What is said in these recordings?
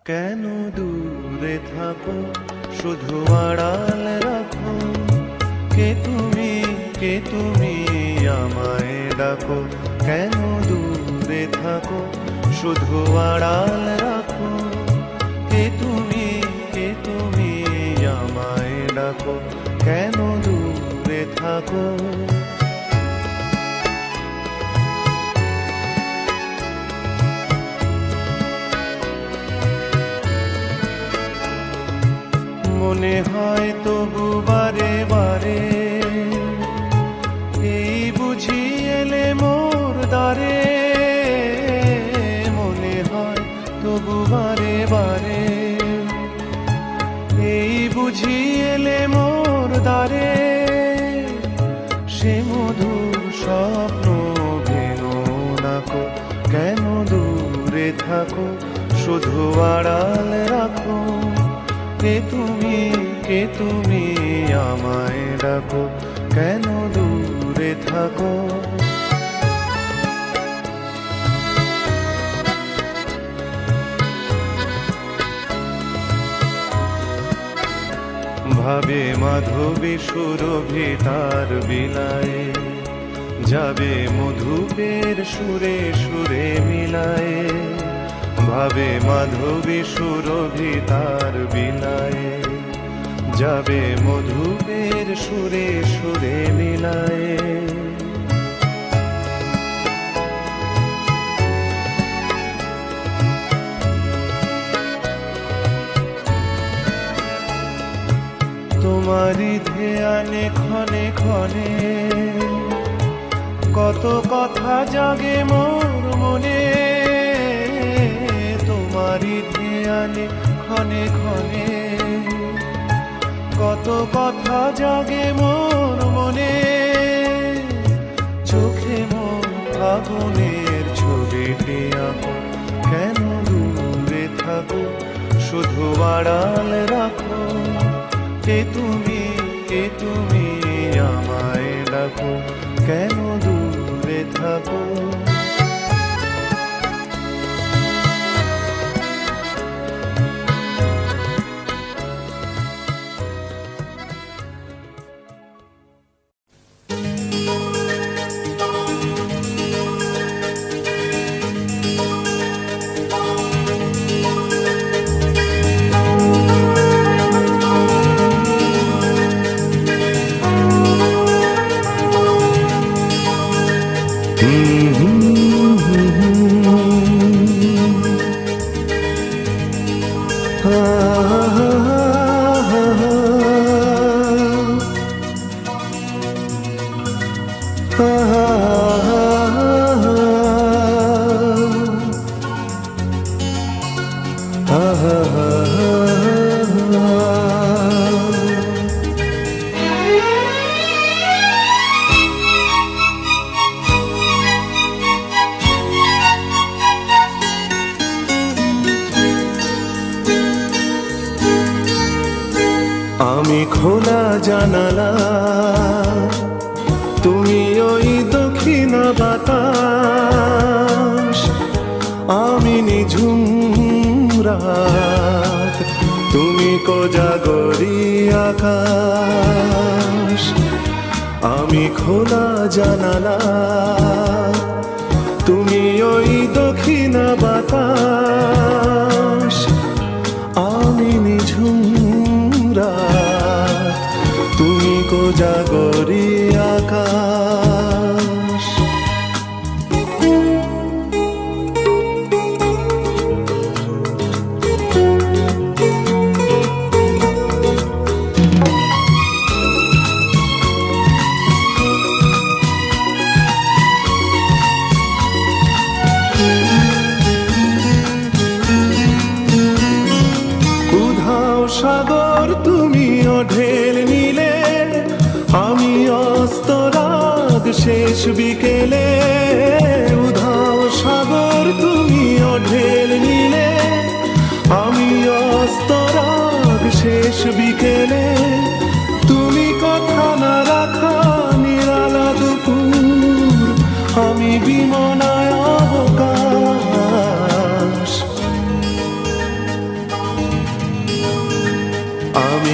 কেন দূরে থাকো, শুধু আড়াল রাখো। কে তুমি আমায় ডাকো। কেন দূরে থাকো, শুধু আড়াল রাখো। কে তুমি আমায় ডাকো। কেন দূরে থাকো। মনে হয় তবু বারে বারে, এই বুঝি এলে মোর দ্বারে। মনে হয় তবু বারে বারে, এই বুঝি এলে মোর দ্বারে। সে মধুর স্বপ্ন ভেঙো নাকো। কেন দূরে থাকো, শুধু আড়াল রাখো। কে তুমি আমায় ডাকো। কেন দূরে থাকো। ভাবে মাধবী সুরভি তার বিলায়, যাবে মধুপের সুরে সুরে মিলায়। ভাবে মাধবী সুরভি তার বিলায়, যাবে মধুপের সুরে সুরে মিলায়। তোমারি ধ্যানে ক্ষণে ক্ষণে, কত কথা জাগে মোর মনে। তোমারি ধ্যানে ক্ষণে ক্ষণে, কত কথা জাগে মোর মনে। চোখে মোর আগুনের ছবিটি আঁকো। কেন দূরে থাকো, শুধু আড়াল রাখো। কে তুমি আমায় ডাকো। কেন দূরে থাকো। আমি খোলা জানালা, তুমি ওই দক্ষিণা বাতাস। আমি নিঝুম রাত, তুমি কোজাগরি আকাশ। আমি খোলা জানালা, তুমি ওই দক্ষিণা বাতাস। আমি নিঝুম রাত, তুমি কোজাগরি আকাশ। উধাও সাগর তুমি ঢেল নিলে, আমি অস্তরাগ শেষ বিকেলে। উধাও সাগর তুমি ঢেল নিলে, আমি অস্তরাগ শেষ বিকেলে। তুমি কথা না রাখা নিরালা দুপুর, আমি বিমনায় অবকাশ।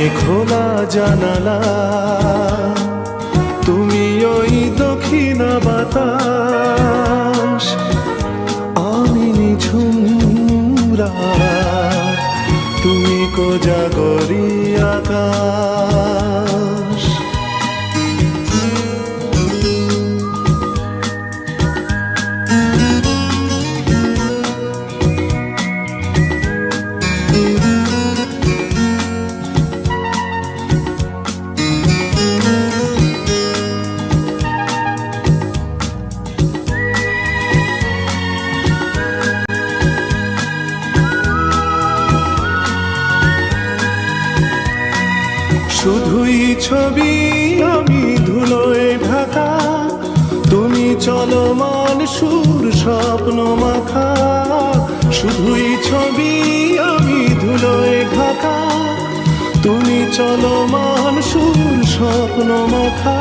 আমি খোলা জানালা, তুমি ওই দক্ষিণা বাতাস, আমি নিঝুম রাত, তুমি কোজাগরী আকাশ। শুধুই ছবি আমি ধুলোয় ঢাকা, তুমি চলমান সুর স্বপ্ন মাখা। শুধুই ছবি আমি ধুলোয় ঢাকা, তুমি চলমান সুর স্বপ্ন মাখা।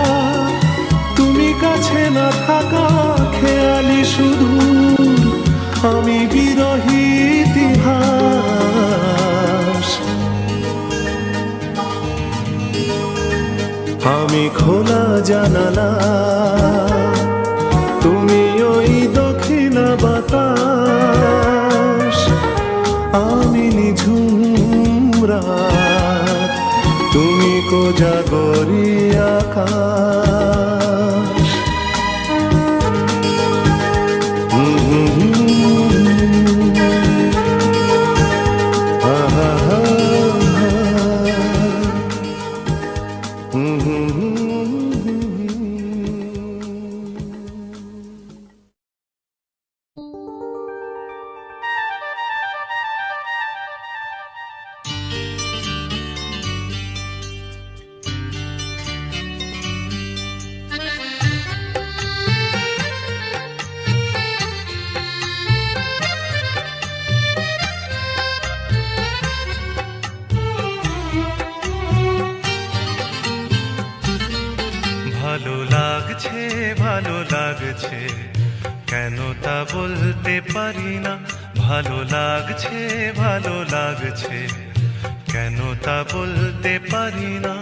তুমি কাছে না থাকা খেয়ালি শুধু, আমি বিরহী ইতিহাস। আমি খোলা জানালা, তুমি ওই দক্ষিণা বাতাস, আমি নিঝুম রাত, তুমি কোজাগরী আকাশ। ভালো লাগছে ভালো লাগছে, কেন তা বলতে পারি না। ভালো লাগছে ভালো লাগছে, কেন তা বলতে পারি না।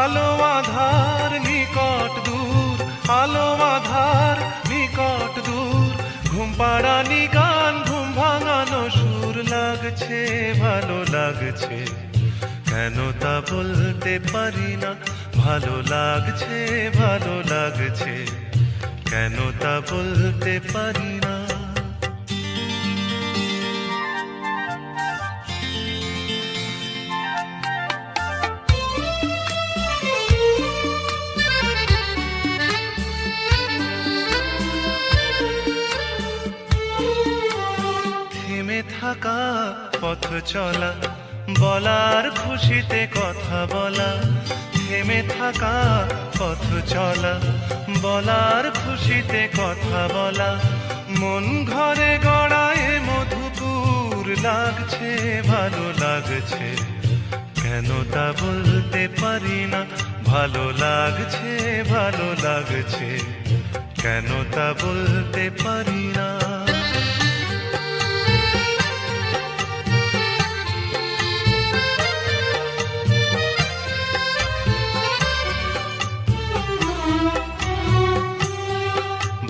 আলো আধার নিকট দূর, আলো আধার নিকট দূর, ঘুম পাড়ানি গান ঘুম ভাঙানো সুর। লাগছে ভালো লাগছে, কেন তা বলতে পারি না। ভালো লাগছে ভালো লাগছে, কেন তা বলতে পারি না। থেমে থাকা পথ চলা, বলার খুশিতে কথা বলা। থেমে থাকা পথ চলা, বলার খুশিতে কথা বলা। মন ঘরে গড়ায় মধুপুর, লাগছে ভালো লাগছে, কেন তা বলতে পারি না। ভালো লাগছে ভালো লাগছে, কেন তা বলতে পারি না।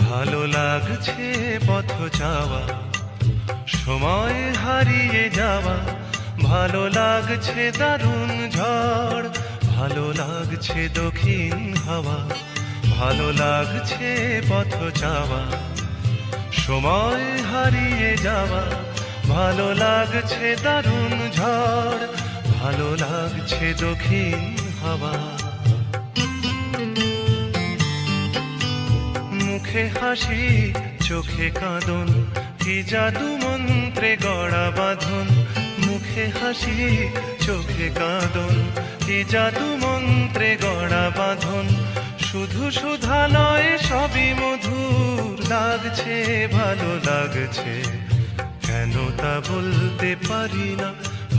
ভালো লাগছে পথ যাওয়া, সময় হারিয়ে যাওয়া। ভালো লাগছে দারুণ ঝড়, ভালো লাগছে দক্ষিণ হাওয়া। ভালো লাগছে পথ যাওয়া, সময় হারিয়ে যাওয়া। ভালো লাগছে দারুণ ঝড়, ভালো লাগছে দক্ষিণ হাওয়া। মুখে হাসি চোখে কাঁদন, কি জাদু মন্ত্রে গড়া বাঁধন। মুখে হাসি চোখে কাঁদন, কি জাদু মন্ত্রে গড়া বাঁধন। শুধু সুধা নয় সবই মধুর, লাগছে ভালো লাগছে, কেন তা বলতে পারি না।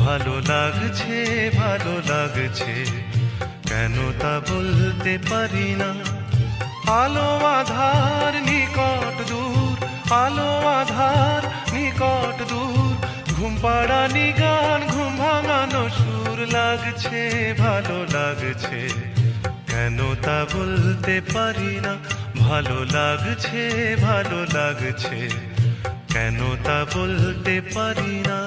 ভালো লাগছে ভালো লাগছে, কেন তা বলতে পারি না। আলো আধার নিকট দূর, আলো আধার নিকট দূর, ঘুম পাড়ানি গান, ঘুম ভাঙানো সুর লাগছে, ভালো লাগছে, কেন তা বলতে পারি না। ভালো লাগছে, ভালো লাগছে, কেন তা বলতে পারি না।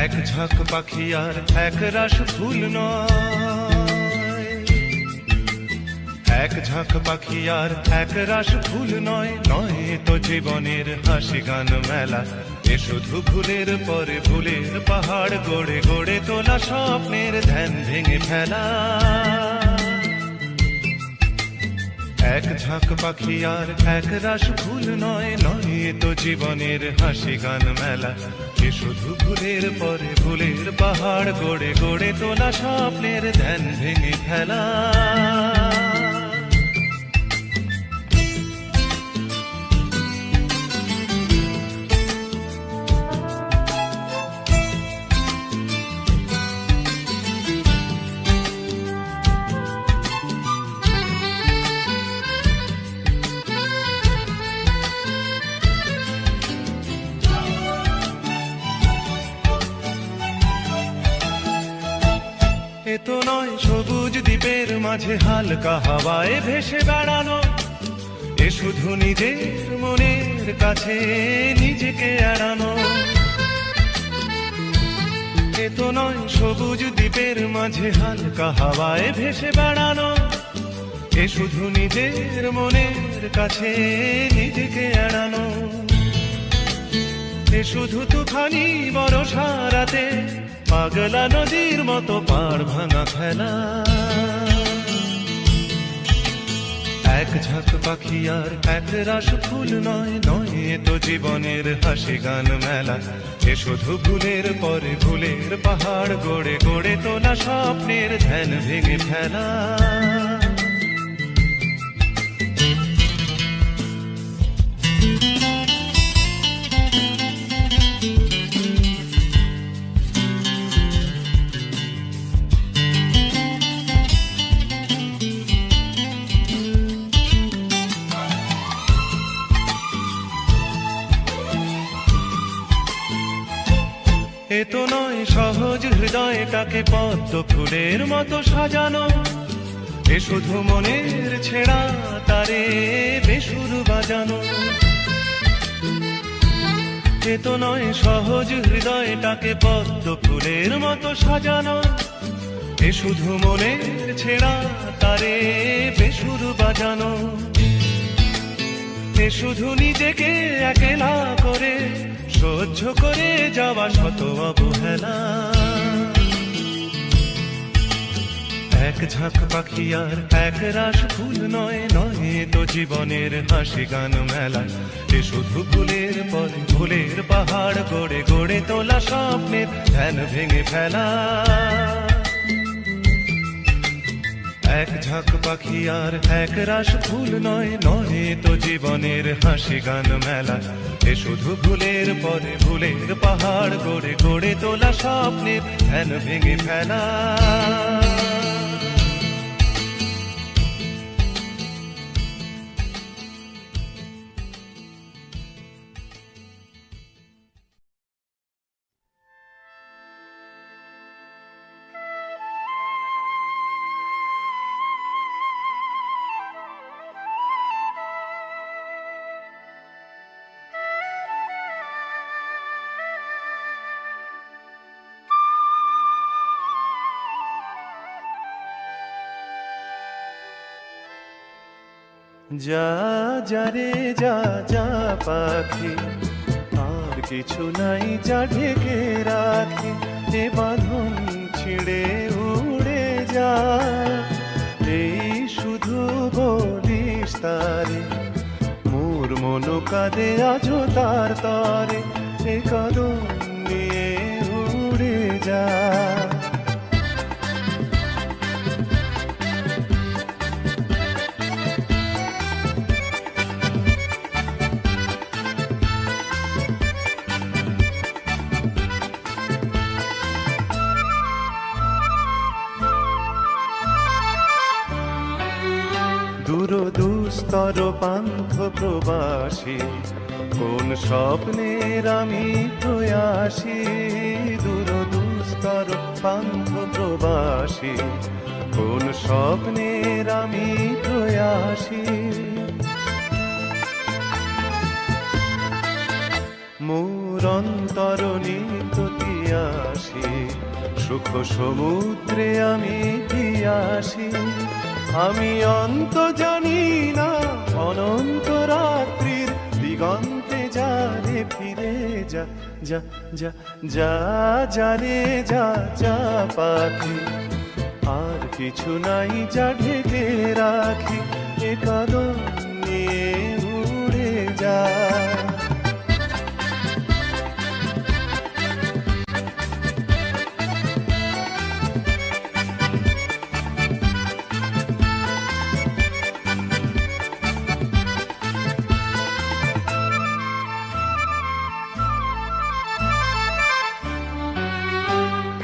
এক ঝাঁক পাখি আর এক রাস ফুল নয়, এক ঝাঁক পাখি আর এক রাস ফুল নয়, নয় তো জীবনের হাসি গান মেলা। এ শুধু ভুলের পরে ভুলের পাহাড় গড়ে গড়ে তোলা স্বপ্নের ধ্যান ভেঙে ফেলা। এক ঝাঁক পাখি আর এক রাস ফুল নয়, নয় তো জীবনের হাসি গান মেলা। এ শুধু ভুলের পরে ভুলের পাহাড় গড়ে গড়ে তোলা স্বপ্নের ধ্যান ভেঙে ফেলা। এ তো নয় সবুজ দ্বীপের মাঝে হালকা হাওয়ায় ভেসে বেড়ানো, এ শুধু নিজের মনের কাছে নিজেকে এড়ানো। এ তো নয় সবুজ দ্বীপের মাঝে হালকা হাওয়ায় ভেসে বেড়ানো, এ শুধু নিজের মনের কাছে নিজেকে এড়ানো। এ শুধু তুফানি বরষা রাতে পাগলা নদীর মতো পাড় ভাঙা ফেলা। এক ঝাঁক পাখি আর এক রাস ফুল নয়, নয় তো জীবনের হাসি গান মেলা। এ শুধু ভুলের পরে ভুলের পাহাড় গড়ে গড়ে তোলা স্বপ্নের ধ্যান ভেঙে ফেলা। এ তো নয় সহজ হৃদয়টাকে পদ্ম ফুলের মতো সাজানো, এ শুধু মনের ছেঁড়া তারে বেসুর বাজানো। এ তো নয় সহজ হৃদয়টাকে পদ্ম ফুলের মতো সাজানো, এ শুধু মনের ছেঁড়া তারে বেসুর বাজানো। এ শুধু নিজেকে একলা করে সহ্য করে যাওয়া শত অবহেলা। এক ঝাঁক পাখি আর এক রাস ফুল নয়, নয় তো জীবনের হাসি গান মেলা। এ শুধু ভুলের পরে ভুলের পাহাড় গড়ে গড়ে তোলা স্বপ্নের ধ্যান ভেঙে ফেলা। এক ঝাঁক পাখি আর এক রাস ফুল নয়, নয় তো জীবনের হাসি গান মেলা। এ শুধু ভুলের পরে ভুলের পাহাড় গড়ে গড়ে তোলা স্বপ্নের ধ্যান ভেঙে ফেলা। যা যা রে যা যা পাখি, আর কিছু নাই যা ঢেকে রাখি, এ বাঁধন ছিঁড়ে উড়ে যা। এই শুধু বলিস তারে, মোর মন কাঁদে আজো তার তরে, এ কদম নিয়ে উড়ে যা। দূর দুস্তর পান্থ প্রবাসী, কোন স্বপ্নের আমি প্রয়াসী। দূর দুস্তর পান্থ প্রবাসী, কোন স্বপ্নের আমি প্রয়াসী। মোর অন্তর নিত তিয়াসী, সুখ সমুদ্রে আমি পিয়াসী। আমি অন্ত জানি না, অনন্ত রাত্রির দিগন্তে যা রে ফিরে যা। যা যা যা যা রে যা যা পাখি, আর কিছু নাই যা ঢেকে রাখি, এ কদম নিয়ে উড়ে যা।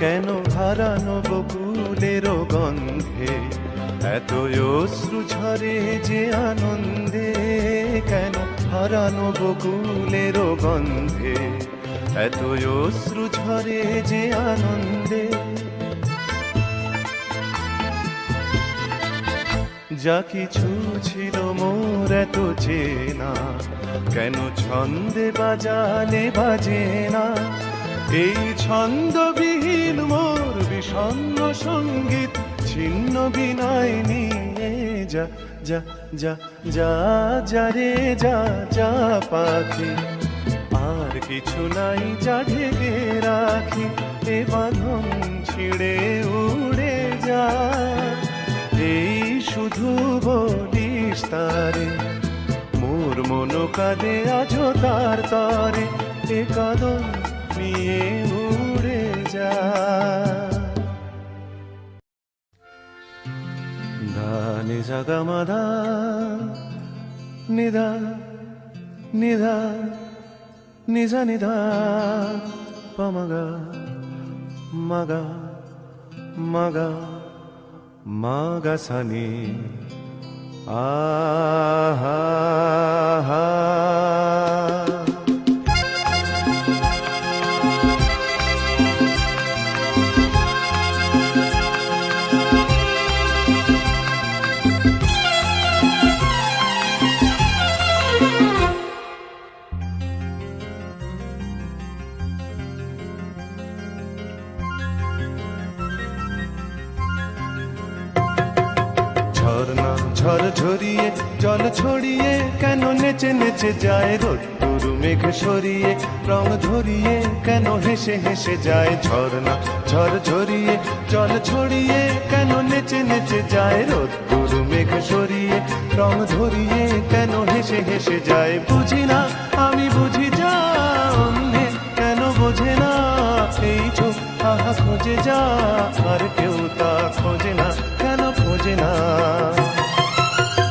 কেন হারানো বকুলের গন্ধে এত অশ্রু ঝরে যে আনন্দে। কেন হারানো বকুলের গন্ধে এত অশ্রু ঝরে যে আনন্দে। যা কিছু ছিল মোর এত চেনা, কেন ছন্দে বাজালে বাজে না। এই ছন্দবিহীন মোর বিষণ্ণ সঙ্গীত ছিন্ন বিনয় নিয়ে যা। যা যা যা যা রে যা যা পাখি, আর কিছু নাই যা ঢেকে রাখি, এ বাঁধন ছিঁড়ে উড়ে যা। এই শুধু বলিস তারে, মোর মন কাঁদে আজো তার তরে, এ কদম নিয়ে উড়ে যা। ধা নি সা গা মা ধা, নিধা নিধা নিধা নিধা পমগা মগা মগা মগা সানি আহা হা। ঝর্ণা ঝড় ঝরিয়ে জল ছড়িয়ে কেন নেচে নেচে যায় রোদ্দুর মেঘ সরিয়ে রং ধরিয়ে কেন হেসে হেসে যায়। ঝর্ণা ঝড় ঝরিয়ে জল ছড়িয়ে কেন নেচে নেচে যায় রোদ্দুর মেঘ সরিয়ে রং ধরিয়ে কেন হেসে হেসে যায়। বুঝি না আমি বুঝি যা অন্যে কেন বোঝে না, এই চোখ আহা খোঁজে যা আর কেউ তা খোঁজে না, কেন খোঁজে না।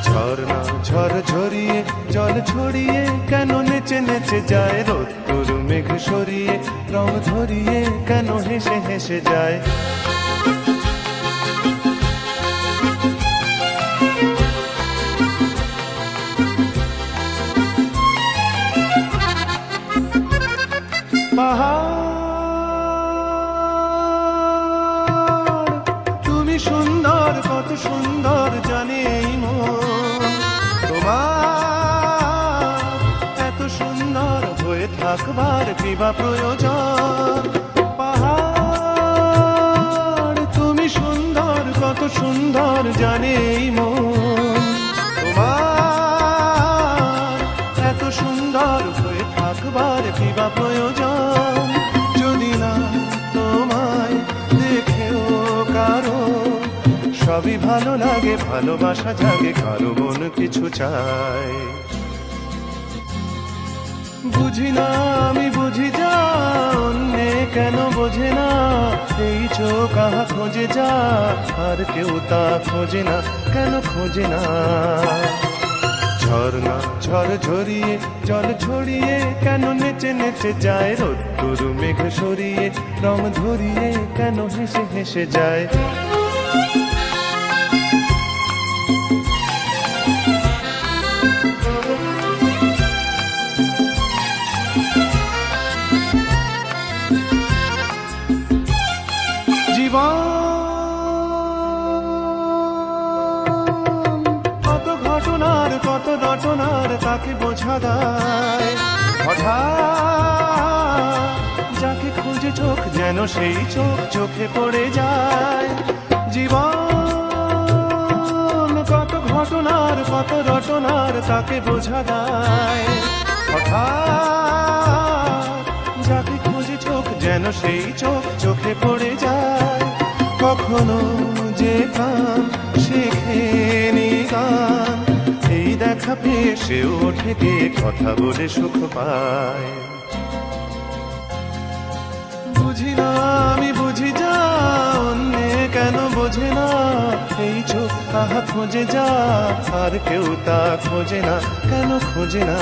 ঝর্ণা ঝড় ঝরিয়ে জল ছড়িয়ে কেন নেচে নেচে যায় রোদ্দুর মেঘ সরিয়ে রং ধরিয়ে কেন হেসে হেসে যায়। পাহাড় তুমি সুন্দর, কত সুন্দর জানে এই মন তোমার, এত সুন্দর হয়ে থাকবার কিবা প্রয়োজন। পাহাড় তুমি সুন্দর, কত সুন্দর জানে এই মন তোমার, ভালোবাসা জাগে, কারো মন কিছু চায়। বুঝি না আমি বুঝি যা, অন্যে কেন বোঝে না, এই চোখ আহা খোঁজে যা, আর কেউ তা খোঁজে না, কেন খোঁজে না। ঝর্ণা ঝড় ঝরিয়ে জল ছড়িয়ে কেন নেচে নেচে যায়, রোদ্দুর মেঘ সরিয়ে রং ধরিয়ে কেন হেসে হেসে যায়। জীবন কত ঘটনার কত রটনার তাকে বোঝা দায়, হঠাৎ যাকে খুঁজে চোখ যেন সেই চোখ চোখে পড়ে যায়। জীবন কত ঘটনার কত রটনার তাকে বোঝা দায়, হঠাৎ যাকে খুঁজে চোখ যেন সেই চোখ চোখে পড়ে যায়। কখনো যে কান শেখেনি গান, এই দেখা পেয়ে সে ওঠে গিয়ে কথা বলে সুখ পায়। বুঝি না আমি বুঝি যা, অন্যে কেন বোঝে না, এই চোখ আহা খোঁজে যা, আর কেউ তা খোঁজে না, কেন খোঁজে না।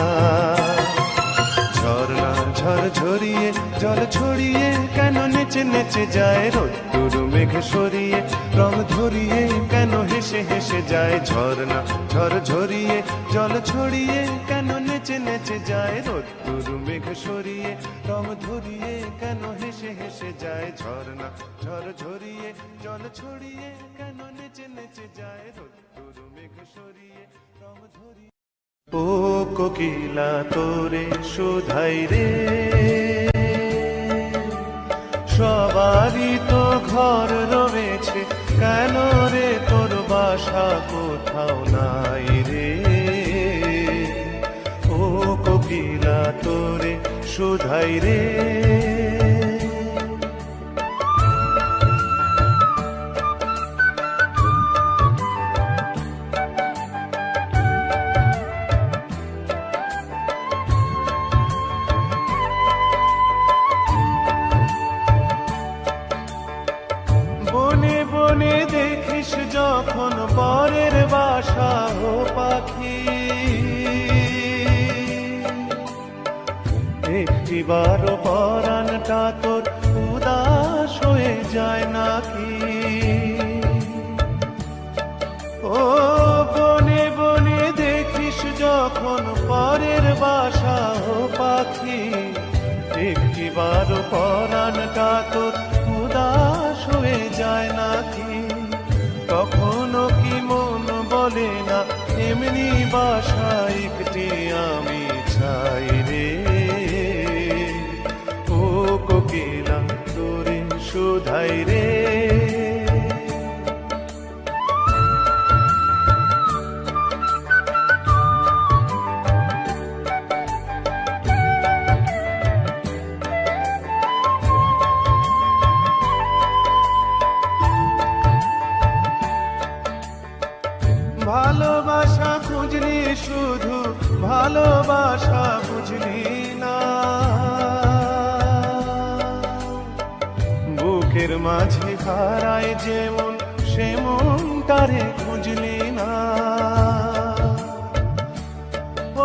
ঝর্ণা ঝড় ঝরিয়ে জল ছড়িয়ে কেন নেচে নেচে যায়, রোদ্দুর মেঘ সরিয়ে রং ধরিয়ে কেন হেসে হেসে যায়। ঝর্ণা ঝড় ঝরিয়ে জল ছড়িয়ে কেন নেচে নেচে যায়, রোদ্দুর মেঘ সরিয়ে রং ধরিয়ে কেন হেসে হেসে যায়। ঝর্ণা ঝড় ঝরিয়ে জল ছড়িয়ে কেন নেচে নেচে যায়, রোদ্দুর মেঘ সরিয়ে রং ধরিয়ে। ও কোকিলা তোরে শুধাই রে, সবারই তো ঘর রয়েছে, কেন রে তোর বাসা কোথাও নাই রে। ও কোকিলা তোরে শুধাই রে। বনে বনে দেখিস যখন বরের বাসা ও পাখি, একটিবারও পরাণটা তোর উদাস হয়ে যায় নাকি। ও বনে বনে দেখিস যখন পরের বাসা ও পাখি, একটিবারও পরাণটা তোর উদাস হয়ে যায় নাকি। কখনো কি মন বলে না এমনি বাসা একটি আমি চাই রে। ও কোকিলা তোরে শুধাই রে। ভালোবাসা খুঁজলি শুধু ভালোবাসা বুঝলি না, বুকের মাঝে হারায় যেমন সেমন তারে খুঁজলি না।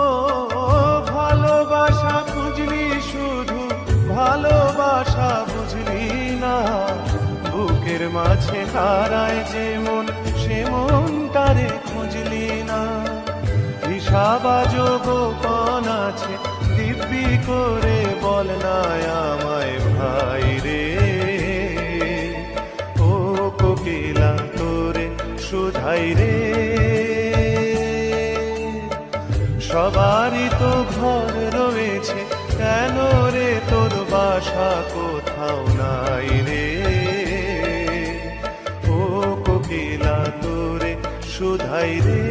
ও ভালোবাসা খুঁজলি শুধু ভালোবাসা বুঝলি না, বুকের মাঝে হারায় যেমন সেমন তারে খুঁজলি না। হিসাবাজ গোপন আছে দিব্যি করে বল না আমায় ভাই রে। ও কোকিলা তোরে শুধাই রে। সবারই তো ঘর রয়েছে, কেন রে তোর বাসা কোথাও নাই রে। ও কোকিলা তোরে শুধাই রে।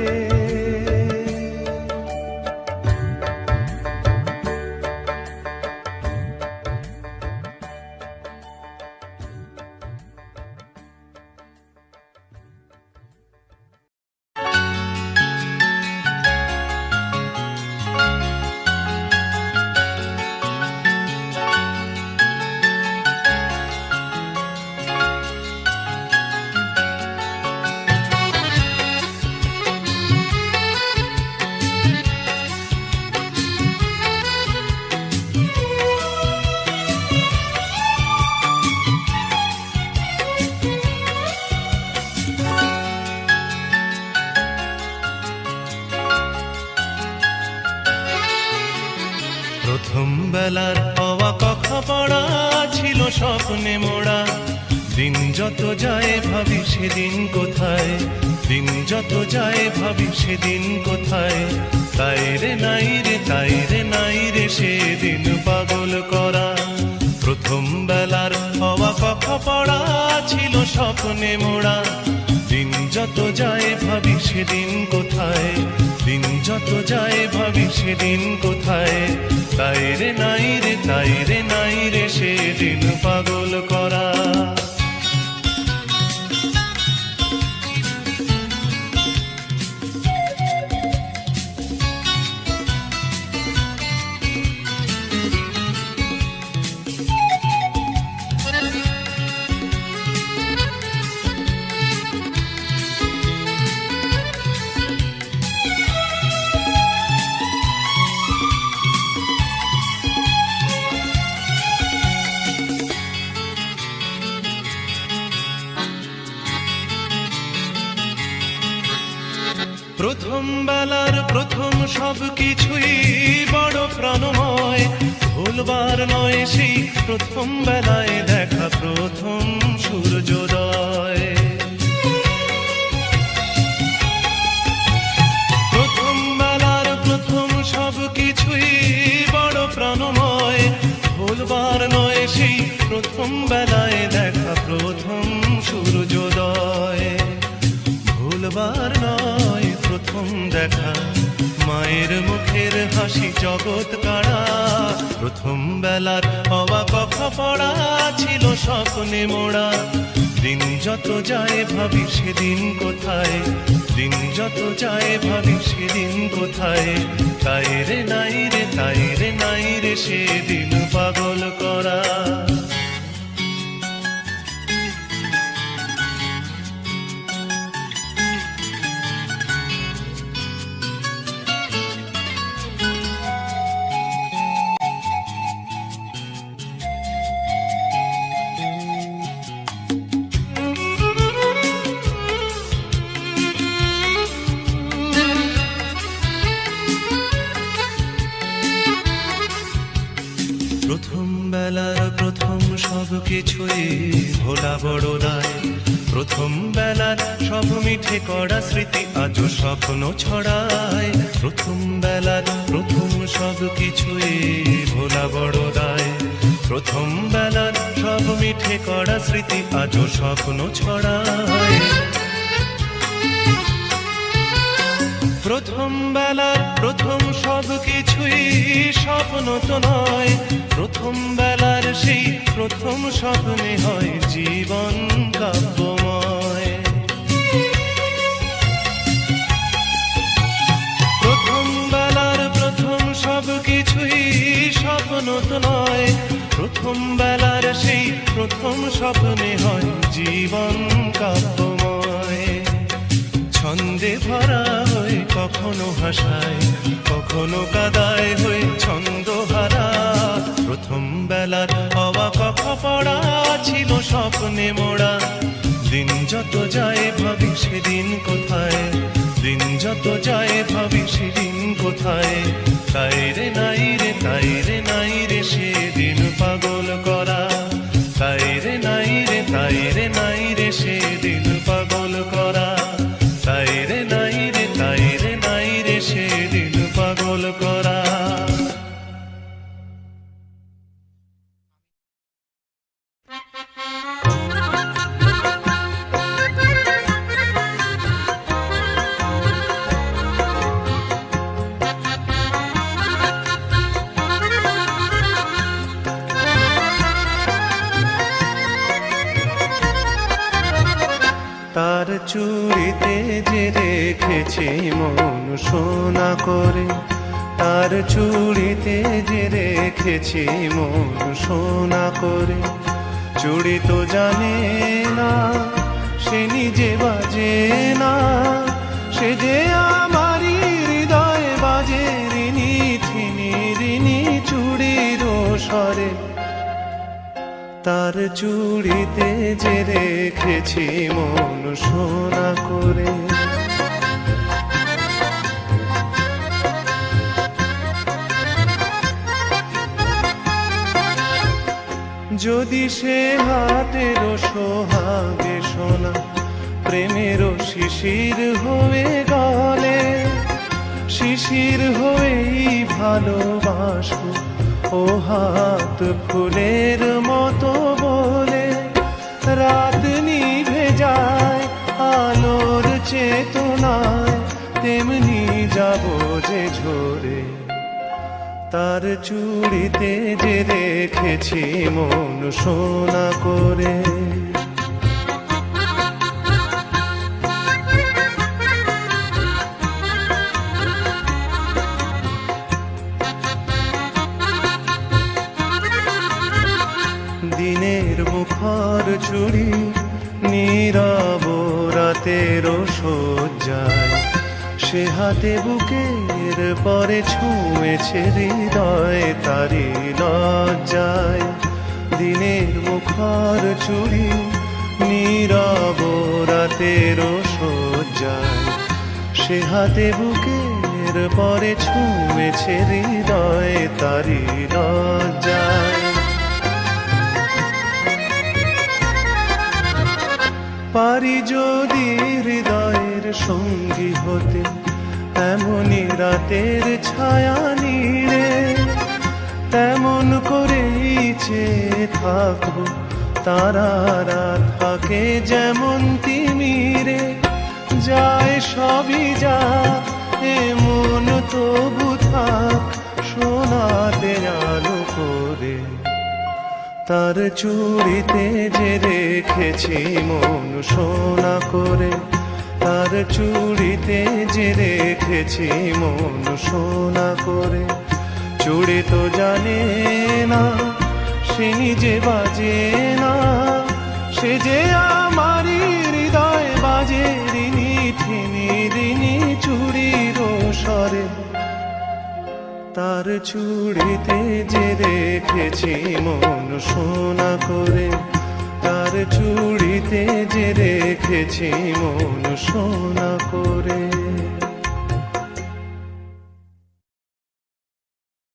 বেলার হওয়া কথা পড়া ছিল স্বপ্নে মোড়া। দিন যত যায় ভাবি সেদিন কোথায়, দিন যত যায় ভাবি সেদিন কোথায়। তাই রে নাই রে, তাই রে নাই রে সেদিন পাগল করা। প্রথম বেলার হওয়া কথা পড়া ছিল স্বপ্নে মোড়া। দিন যত যায় ভাবি সেদিন কোথায়, দিন যত যায় ভাবি সেদিন কোথায়। তাই রে নাই রে, তাই রে নাই রে সেদিন পাগল করা। প্রথম বেলার প্রথম সব কিছুই বড় প্রাণময়, ভুলবার নয় সেই প্রথম বেলায় দেখা প্রথম সূর্যোদয়। প্রথম বেলার প্রথম সব কিছুই বড় প্রাণময়, ভুলবার নয় সেই প্রথম বেলায় দেখা প্রথম সূর্যোদয়। ভুলবার নয় প্রথম দেখা মায়ের মুখের হাসি জগৎ কাড়া। প্রথম বেলার হওয়া কথা পড়া ছিল স্বপ্নে মোড়া। দিন যত যায় ভাবি সেদিন কোথায়, দিন যত যায় ভাবি সেদিন কোথায়। তাই রে নাই রে, তাই রে নাই রে সেদিন পাগল করা। প্রথম বেলার প্রথম সব কিছুই ভোলা বড় দায়। প্রথম বেলার সব মিঠে করা স্মৃতি আজও স্বপ্ন ছড়ায়। প্রথম বেলার প্রথম সব কিছুই ভোলা বড় দায়। প্রথম বেলার সব মিঠে করা স্মৃতি আজও স্বপ্ন ছড়ায়। প্রথম বেলার প্রথম সব কিছুই স্বপ্ন তো নয়, প্রথম বেলার সেই প্রথম স্বপ্নে হয় জীবন কাব্যময়। প্রথম বেলার প্রথম সব কিছুই স্বপ্ন তো নয়, প্রথম বেলার সেই প্রথম স্বপ্নে হয় জীবন কাব্যময়। ছন্দে ভরা হয়ে কখনো হাসায়, কখনো কাদায় হয়ে ছন্দহারা। প্রথম বেলার হওয়া কথা পড়া ছিল স্বপ্নে মোড়া। দিন যত যায় ভাবি সেদিন কোথায়, দিন যত যায় ভাবি সেদিন কোথায়। তাই রে নাই রে, তাই রে নাই রে সেদিন পাগল করা। তাই রে নাই রে, তাই রে নাই রে সেদিন পাগল করা। তাই রে নাই রে, তাই রে নাই রে সেদিন পাগল করা। তার চুড়িতে যে রেখেছি মন সোনা করে, তার চুড়িতে যে রেখেছি মন সোনা করে। চুড়ি তো জানে না সে নিজে বাজে না, সে যে আমারই হৃদয় বাজে রিনি থিনি রিনি চুড়ির স্বরে। তার চুড়িতে যে রেখেছি মন সোনা করে। যদি সে হাতের সোহাগে সোনা প্রেমের শিশির হয়ে গলে, শিশির হয়েই ভালোবাসবো ও হাত ফুলের মতো বলে। রাত নিভে যায় আলোর চেতনায়, তেমনি যাব যে ঝরে তার চুড়িতে যে রেখেছি মন সোনা করে। দিনের মুখর চুড়ি নীরব রাতের সজ্জায়, সে হাতে বুকের পরে ছুঁয়েছে হৃদয় তারি লজ্জায়। দিনের মুখর চুড়ি নীরব রাতের সজ্জায়, সে হাতে বুকের পরে ছুঁয়েছে হৃদয় তারি লজ্জায়। পারি যদি হৃদয়ের সঙ্গী হতে এমনই রাতের ছায়া নীড়ে, তেমন করেই চেয়ে থাকবো তারারা থাকে যেমন তিমিরে। যায় সবই যা এমন তবু থাক সোনাতে আলো করে, তার চুড়িতে যে রেখেছি মন সোনা করে। তার চুড়িতে যে রেখেছি মন সোনা করে। চুড়ি তো জানে না সে নিজে বাজে না, সে যে আমারই হৃদয় বাজে রিনি ঠিনি রিনি চুড়ির স্বরে। তার চুড়িতে যে রেখেছি মন সোনা করে। তার চুড়িতে যে রেখেছি মন সোনা করে।